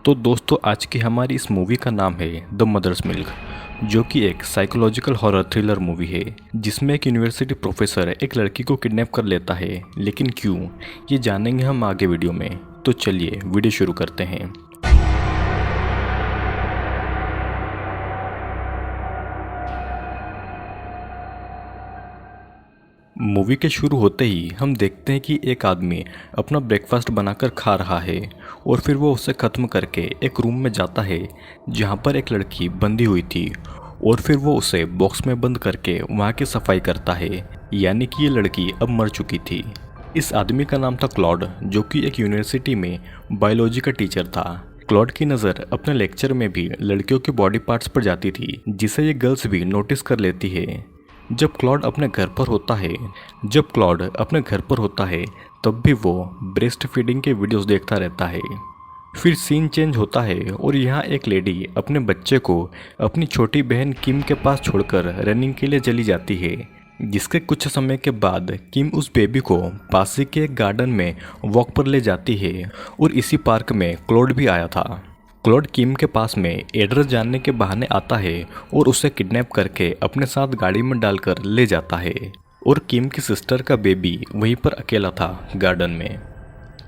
तो दोस्तों आज की हमारी इस मूवी का नाम है द मदर्स मिल्क, जो कि एक साइकोलॉजिकल हॉरर थ्रिलर मूवी है जिसमें एक यूनिवर्सिटी प्रोफेसर एक लड़की को किडनैप कर लेता है। लेकिन क्यों, ये जानेंगे हम आगे वीडियो में। तो चलिए वीडियो शुरू करते हैं। मूवी के शुरू होते ही हम देखते हैं कि एक आदमी अपना ब्रेकफास्ट बनाकर खा रहा है और फिर वो उसे ख़त्म करके एक रूम में जाता है जहाँ पर एक लड़की बंधी हुई थी और फिर वो उसे बॉक्स में बंद करके वहाँ की सफाई करता है। यानी कि ये लड़की अब मर चुकी थी। इस आदमी का नाम था क्लॉड, जो कि एक यूनिवर्सिटी में बायोलॉजी का टीचर था। क्लॉड की नज़र अपने लेक्चर में भी लड़कियों के बॉडी पार्ट्स पर जाती थी, जिसे ये गर्ल्स भी नोटिस कर लेती है। जब क्लॉड अपने घर पर होता है तब भी वो ब्रेस्ट फीडिंग के वीडियोस देखता रहता है। फिर सीन चेंज होता है और यहाँ एक लेडी अपने बच्चे को अपनी छोटी बहन किम के पास छोड़कर रनिंग के लिए चली जाती है। जिसके कुछ समय के बाद किम उस बेबी को पास ही के एक गार्डन में वॉक पर ले जाती है और इसी पार्क में क्लॉड भी आया था। क्लॉड किम के पास में एड्रेस जानने के बहाने आता है और उसे किडनैप करके अपने साथ गाड़ी में डालकर ले जाता है। और किम की सिस्टर का बेबी वहीं पर अकेला था गार्डन में।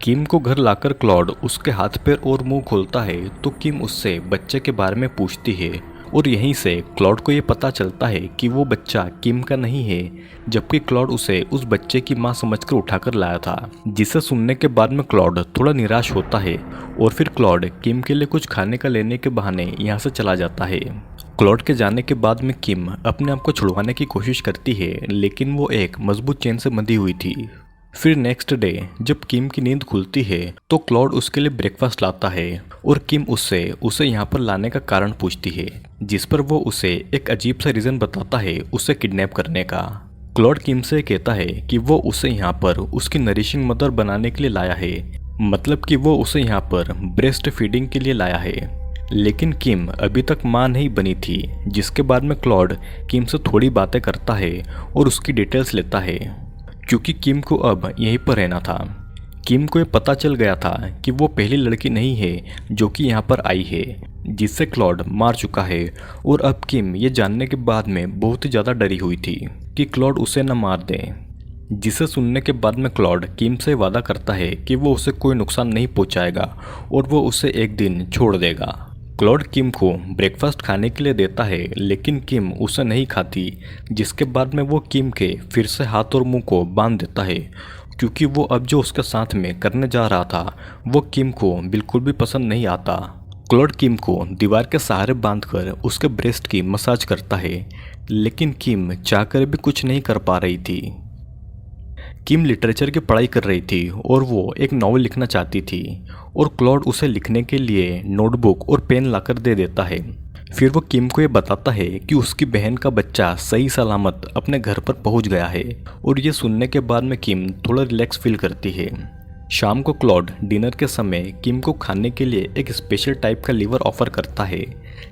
किम को घर लाकर क्लॉड उसके हाथ पैर और मुंह खोलता है तो किम उससे बच्चे के बारे में पूछती है और यहीं से क्लॉड को ये पता चलता है कि वो बच्चा किम का नहीं है, जबकि क्लॉड उसे उस बच्चे की मां समझकर उठाकर लाया था। जिसे सुनने के बाद में क्लॉड थोड़ा निराश होता है और फिर क्लॉड किम के लिए कुछ खाने का लेने के बहाने यहाँ से चला जाता है। क्लॉड के जाने के बाद में किम अपने आप को छुड़वाने की कोशिश करती है, लेकिन वो एक मजबूत चेन से बंधी हुई थी। फिर नेक्स्ट डे जब किम की नींद खुलती है तो क्लॉड उसके लिए ब्रेकफास्ट लाता है और किम उसे यहाँ पर लाने का कारण पूछती है, जिस पर वो उसे एक अजीब सा रीज़न बताता है उसे किडनैप करने का। क्लॉड किम से कहता है कि वो उसे यहाँ पर उसकी नरिशिंग मदर बनाने के लिए लाया है, मतलब कि वो उसे यहाँ पर ब्रेस्ट फीडिंग के लिए लाया है। लेकिन किम अभी तक माँ नहीं बनी थी, जिसके बाद में क्लॉड किम से थोड़ी बातें करता है और उसकी डिटेल्स लेता है, क्योंकि किम को अब यहीं पर रहना था। किम को ये पता चल गया था कि वो पहली लड़की नहीं है जो कि यहाँ पर आई है, जिससे क्लॉड मार चुका है। और अब किम ये जानने के बाद में बहुत ही ज़्यादा डरी हुई थी कि क्लॉड उसे न मार दे। जिसे सुनने के बाद में क्लॉड किम से वादा करता है कि वो उसे कोई नुकसान नहीं पहुँचाएगा और वो उसे एक दिन छोड़ देगा। क्लॉड किम को ब्रेकफास्ट खाने के लिए देता है, लेकिन किम उसे नहीं खाती, जिसके बाद में वो किम के फिर से हाथ और मुंह को बांध देता है, क्योंकि वो अब जो उसके साथ में करने जा रहा था वो किम को बिल्कुल भी पसंद नहीं आता। क्लॉड किम को दीवार के सहारे बांधकर उसके ब्रेस्ट की मसाज करता है, लेकिन किम चाहकर भी कुछ नहीं कर पा रही थी। किम लिटरेचर की पढ़ाई कर रही थी और वो एक नॉवल लिखना चाहती थी और क्लॉड उसे लिखने के लिए नोटबुक और पेन लाकर दे देता है। फिर वो किम को ये बताता है कि उसकी बहन का बच्चा सही सलामत अपने घर पर पहुंच गया है और ये सुनने के बाद में किम थोड़ा रिलैक्स फील करती है। शाम को क्लॉड डिनर के समय किम को खाने के लिए एक स्पेशल टाइप का लीवर ऑफर करता है,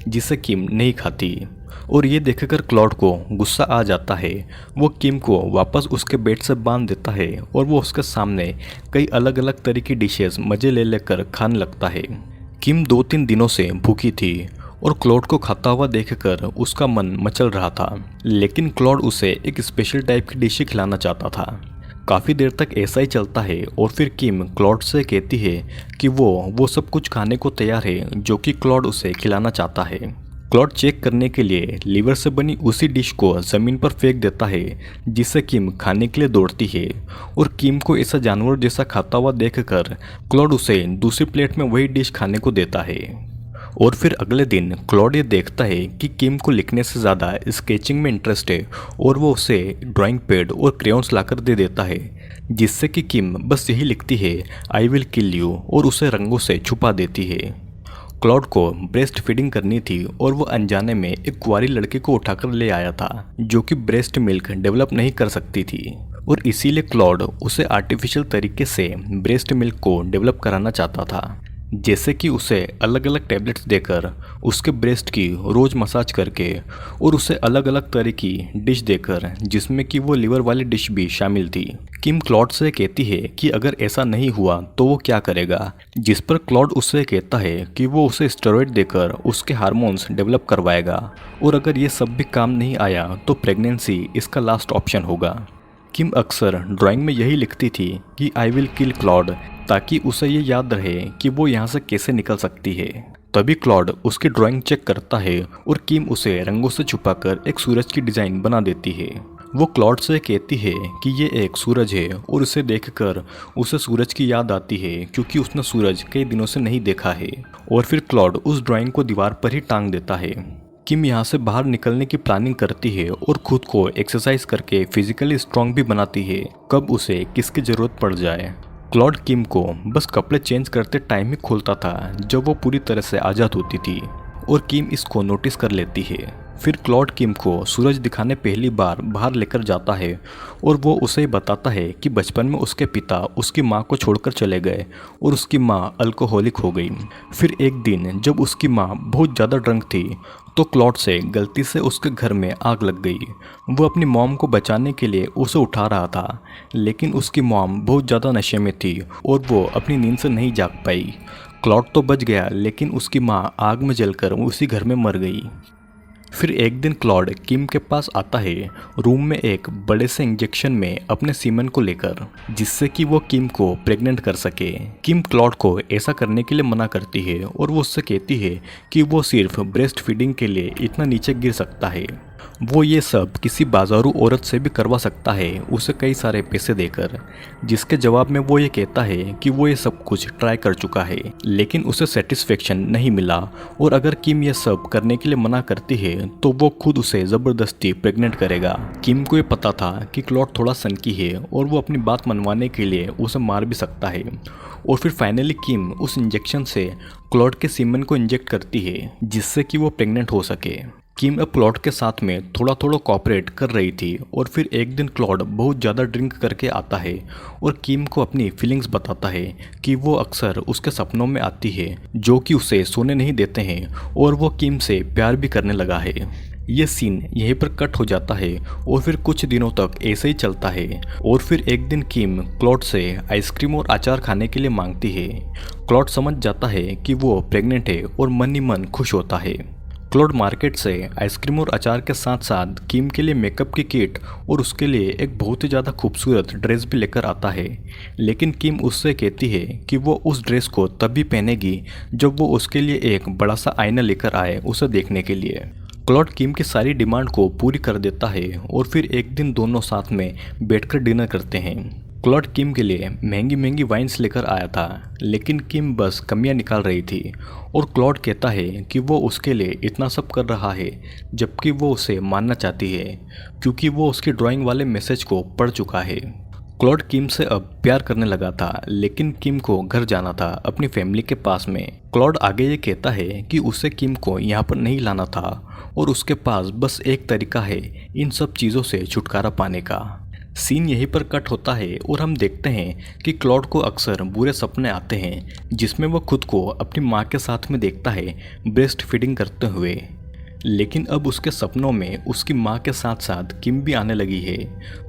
जिसे किम नहीं खाती और ये देखकर क्लॉड को गुस्सा आ जाता है। वो किम को वापस उसके बेड से बांध देता है और वो उसके सामने कई अलग अलग तरह की डिशेस मज़े ले लेकर खाने लगता है। किम 2-3 दिनों से भूखी थी और क्लॉड को खाता हुआ देखकर उसका मन मचल रहा था, लेकिन क्लॉड उसे एक स्पेशल टाइप की डिश खिलाना चाहता था। काफ़ी देर तक ऐसा ही चलता है और फिर किम क्लॉड से कहती है कि वो सब कुछ खाने को तैयार है जो कि क्लॉड उसे खिलाना चाहता है। क्लॉड चेक करने के लिए लीवर से बनी उसी डिश को ज़मीन पर फेंक देता है, जिसे किम खाने के लिए दौड़ती है और किम को ऐसा जानवर जैसा खाता हुआ देखकर क्लॉड उसे दूसरी प्लेट में वही डिश खाने को देता है। और फिर अगले दिन क्लॉड ये देखता है कि किम को लिखने से ज़्यादा स्केचिंग में इंटरेस्ट है और वो उसे ड्राइंग पैड और क्रेयॉन्स लाकर दे देता है, जिससे कि किम बस यही लिखती है आई विल किल यू और उसे रंगों से छुपा देती है। क्लॉड को ब्रेस्ट फीडिंग करनी थी और वो अनजाने में एक कुंवारी लड़की को उठाकर ले आया था जो कि ब्रेस्ट मिल्क डेवलप नहीं कर सकती थी और इसीलिए क्लॉड उसे आर्टिफिशियल तरीके से ब्रेस्ट मिल्क को डेवलप कराना चाहता था। जैसे कि उसे अलग अलग टैबलेट्स देकर, उसके ब्रेस्ट की रोज़ मसाज करके और उसे अलग अलग तरह की डिश देकर, जिसमें कि वो लिवर वाली डिश भी शामिल थी। किम क्लॉड से कहती है कि अगर ऐसा नहीं हुआ तो वो क्या करेगा, जिस पर क्लॉड उससे कहता है कि वो उसे स्टेरॉइड देकर उसके हार्मोन्स डेवलप करवाएगा और अगर ये सब भी काम नहीं आया तो प्रेगनेंसी इसका लास्ट ऑप्शन होगा। किम अक्सर ड्राइंग में यही लिखती थी कि आई विल किल क्लॉड, ताकि उसे ये याद रहे कि वो यहाँ से कैसे निकल सकती है। तभी क्लॉड उसकी ड्राइंग चेक करता है और किम उसे रंगों से छुपाकर एक सूरज की डिज़ाइन बना देती है। वो क्लॉड से कहती है कि ये एक सूरज है और उसे देखकर उसे सूरज की याद आती है, क्योंकि उसने सूरज कई दिनों से नहीं देखा है। और फिर क्लॉड उस ड्राइंग को दीवार पर ही टांग देता है। किम यहाँ से बाहर निकलने की प्लानिंग करती है और खुद को एक्सरसाइज करके फिजिकली स्ट्रांग भी बनाती है, कब उसे किसकी ज़रूरत पड़ जाए। क्लॉड किम को बस कपड़े चेंज करते टाइम ही खोलता था जब वो पूरी तरह से आज़ाद होती थी और किम इसको नोटिस कर लेती है। फिर क्लॉड किम को सूरज दिखाने पहली बार बाहर लेकर जाता है और वो उसे बताता है कि बचपन में उसके पिता उसकी माँ को छोड़कर चले गए और उसकी माँ अल्कोहलिक हो गई। फिर एक दिन जब उसकी माँ बहुत ज़्यादा ड्रंक थी तो क्लॉड से गलती से उसके घर में आग लग गई। वो अपनी मॉम को बचाने के लिए उसे उठा रहा था, लेकिन उसकी मॉम बहुत ज़्यादा नशे में थी और वो अपनी नींद से नहीं जाग पाई। क्लॉड तो बच गया, लेकिन उसकी माँ आग में जलकर उसी घर में मर गई। फिर एक दिन क्लॉड किम के पास आता है रूम में एक बड़े से इंजेक्शन में अपने सीमन को लेकर, जिससे कि वो किम को प्रेग्नेंट कर सके। किम क्लॉड को ऐसा करने के लिए मना करती है और वो उससे कहती है कि वो सिर्फ ब्रेस्ट फीडिंग के लिए इतना नीचे गिर सकता है। वो ये सब किसी बाजारू औरत से भी करवा सकता है उसे कई सारे पैसे देकर, जिसके जवाब में वो ये कहता है कि वो ये सब कुछ ट्राई कर चुका है लेकिन उसे सेटिस्फेक्शन नहीं मिला और अगर किम ये सब करने के लिए मना करती है तो वो खुद उसे ज़बरदस्ती प्रेग्नेंट करेगा। किम को ये पता था कि क्लॉड थोड़ा सनकी है और वो अपनी बात मनवाने के लिए उसे मार भी सकता है। और फिर फाइनली किम उस इंजेक्शन से क्लॉड के सीमन को इंजेक्ट करती है जिससे कि वो प्रेग्नेंट हो सके। किम अब क्लॉड के साथ में थोड़ा थोड़ा कोऑपरेट कर रही थी और फिर एक दिन क्लॉड बहुत ज़्यादा ड्रिंक करके आता है और किम को अपनी फीलिंग्स बताता है कि वो अक्सर उसके सपनों में आती है जो कि उसे सोने नहीं देते हैं और वो किम से प्यार भी करने लगा है। ये सीन यहीं पर कट हो जाता है और फिर कुछ दिनों तक ऐसे ही चलता है और फिर एक दिन किम क्लॉड से आइसक्रीम और अचार खाने के लिए मांगती है। क्लॉड समझ जाता है कि वो प्रेग्नेंट है और मन ही मन खुश होता है। क्लॉड मार्केट से आइसक्रीम और अचार के साथ साथ किम के लिए मेकअप की किट और उसके लिए एक बहुत ही ज़्यादा खूबसूरत ड्रेस भी लेकर आता है, लेकिन किम उससे कहती है कि वो उस ड्रेस को तभी पहनेगी जब वो उसके लिए एक बड़ा सा आईना लेकर आए उसे देखने के लिए। क्लॉड किम की सारी डिमांड को पूरी कर देता है और फिर एक दिन दोनों साथ में बैठकर डिनर करते हैं। क्लॉड किम के लिए महंगी महंगी वाइन्स लेकर आया था, लेकिन किम बस कमियां निकाल रही थी और क्लॉड कहता है कि वो उसके लिए इतना सब कर रहा है जबकि वो उसे मानना चाहती है क्योंकि वो उसकी ड्राइंग वाले मैसेज को पढ़ चुका है। क्लॉड किम से अब प्यार करने लगा था, लेकिन किम को घर जाना था अपनी फैमिली के पास में। क्लॉड आगे ये कहता है कि उसे किम को यहाँ पर नहीं लाना था और उसके पास बस एक तरीका है इन सब चीज़ों से छुटकारा पाने का। सीन यहीं पर कट होता है और हम देखते हैं कि क्लॉड को अक्सर बुरे सपने आते हैं जिसमें वो खुद को अपनी माँ के साथ में देखता है ब्रेस्ट फीडिंग करते हुए, लेकिन अब उसके सपनों में उसकी माँ के साथ साथ किम भी आने लगी है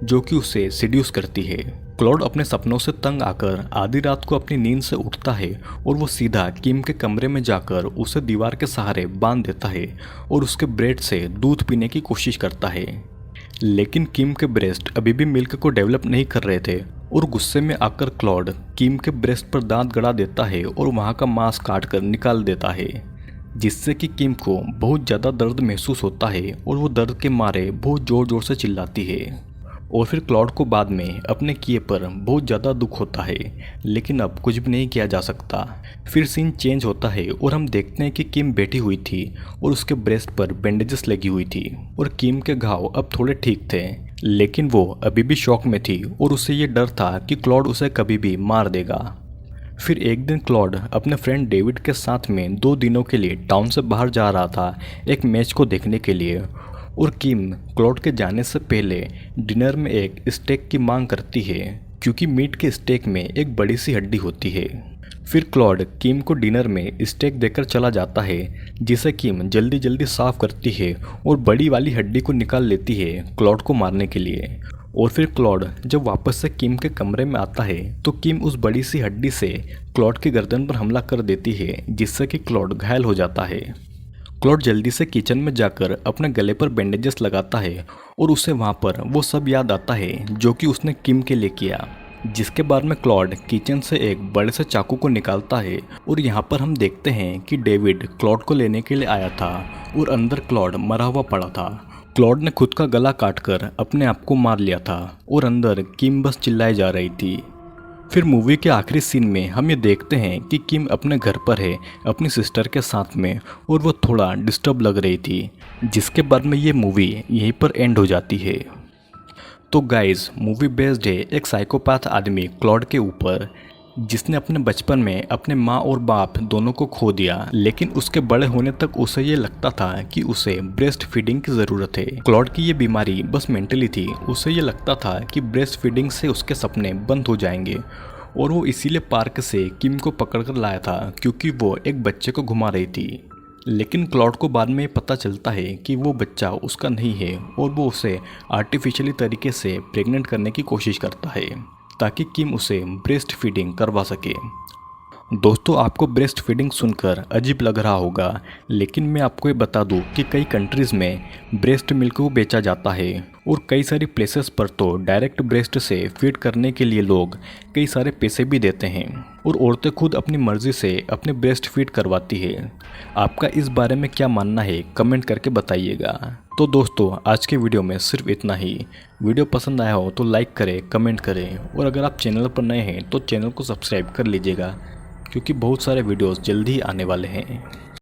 जो कि उसे सिड्यूस करती है। क्लॉड अपने सपनों से तंग आकर आधी रात को अपनी नींद से उठता है और वो सीधा किम के कमरे में जाकर उसे दीवार के सहारे बांध देता है और उसके ब्रेड से दूध पीने की कोशिश करता है, लेकिन किम के ब्रेस्ट अभी भी मिल्क को डेवलप नहीं कर रहे थे और गुस्से में आकर क्लॉड किम के ब्रेस्ट पर दांत गड़ा देता है और वहाँ का मांस काट कर निकाल देता है, जिससे कि किम को बहुत ज़्यादा दर्द महसूस होता है और वो दर्द के मारे बहुत ज़ोर ज़ोर से चिल्लाती है। और फिर क्लॉड को बाद में अपने किए पर बहुत ज़्यादा दुख होता है, लेकिन अब कुछ भी नहीं किया जा सकता। फिर सीन चेंज होता है और हम देखते हैं कि किम बैठी हुई थी और उसके ब्रेस्ट पर बैंडेजेस लगी हुई थी और किम के घाव अब थोड़े ठीक थे, लेकिन वो अभी भी शॉक में थी और उसे ये डर था कि क्लॉड उसे कभी भी मार देगा। फिर एक दिन क्लॉड अपने फ्रेंड डेविड के साथ में 2 दिनों के लिए टाउन से बाहर जा रहा था एक मैच को देखने के लिए और किम क्लॉड के जाने से पहले डिनर में एक स्टेक की मांग करती है क्योंकि मीट के स्टेक में एक बड़ी सी हड्डी होती है। फिर क्लॉड किम को डिनर में स्टेक देकर चला जाता है, जिसे किम जल्दी जल्दी साफ करती है और बड़ी वाली हड्डी को निकाल लेती है क्लॉड को मारने के लिए। और फिर क्लॉड जब वापस से किम के कमरे में आता है तो किम उस बड़ी सी हड्डी से क्लॉड की गर्दन पर हमला कर देती है, जिससे कि क्लॉड घायल हो जाता है। क्लॉड जल्दी से किचन में जाकर अपने गले पर बैंडेजेस लगाता है और उसे वहाँ पर वो सब याद आता है जो कि उसने किम के लिए किया। जिसके बाद में क्लॉड किचन से एक बड़े से चाकू को निकालता है और यहाँ पर हम देखते हैं कि डेविड क्लॉड को लेने के लिए आया था और अंदर क्लॉड मरा हुआ पड़ा था। क्लॉड ने खुद का गला काटकर अपने आप को मार लिया था और अंदर किम बस चिल्लाई जा रही थी। फिर मूवी के आखिरी सीन में हम ये देखते हैं कि किम अपने घर पर है अपनी सिस्टर के साथ में और वो थोड़ा डिस्टर्ब लग रही थी। जिसके बाद में ये मूवी यहीं पर एंड हो जाती है। तो गाइस, मूवी बेस्ड है एक साइकोपैथ आदमी क्लॉड के ऊपर, जिसने अपने बचपन में अपने माँ और बाप दोनों को खो दिया, लेकिन उसके बड़े होने तक उसे ये लगता था कि उसे ब्रेस्ट फीडिंग की ज़रूरत है। क्लॉड की ये बीमारी बस मेंटली थी, उसे ये लगता था कि ब्रेस्ट फीडिंग से उसके सपने बंद हो जाएंगे और वो इसीलिए पार्क से किम को पकड़ कर लाया था क्योंकि वो एक बच्चे को घुमा रही थी। लेकिन क्लॉड को बाद में पता चलता है कि वो बच्चा उसका नहीं है और वो उसे आर्टिफिशियली तरीके से प्रेग्नेंट करने की कोशिश करता है ताकि किम उसे ब्रेस्ट फीडिंग करवा सके। दोस्तों, आपको ब्रेस्ट फीडिंग सुनकर अजीब लग रहा होगा, लेकिन मैं आपको ये बता दूं कि कई कंट्रीज़ में ब्रेस्ट मिल्क को बेचा जाता है और कई सारी प्लेसेस पर तो डायरेक्ट ब्रेस्ट से फीड करने के लिए लोग कई सारे पैसे भी देते हैं और औरतें खुद अपनी मर्ज़ी से अपने ब्रेस्ट फीड करवाती है। आपका इस बारे में क्या मानना है, कमेंट करके बताइएगा। तो दोस्तों, आज के वीडियो में सिर्फ इतना ही। वीडियो पसंद आया हो तो लाइक करें, कमेंट करें और अगर आप चैनल पर नए हैं तो चैनल को सब्सक्राइब कर लीजिएगा, क्योंकि बहुत सारे वीडियोस जल्दी ही आने वाले हैं।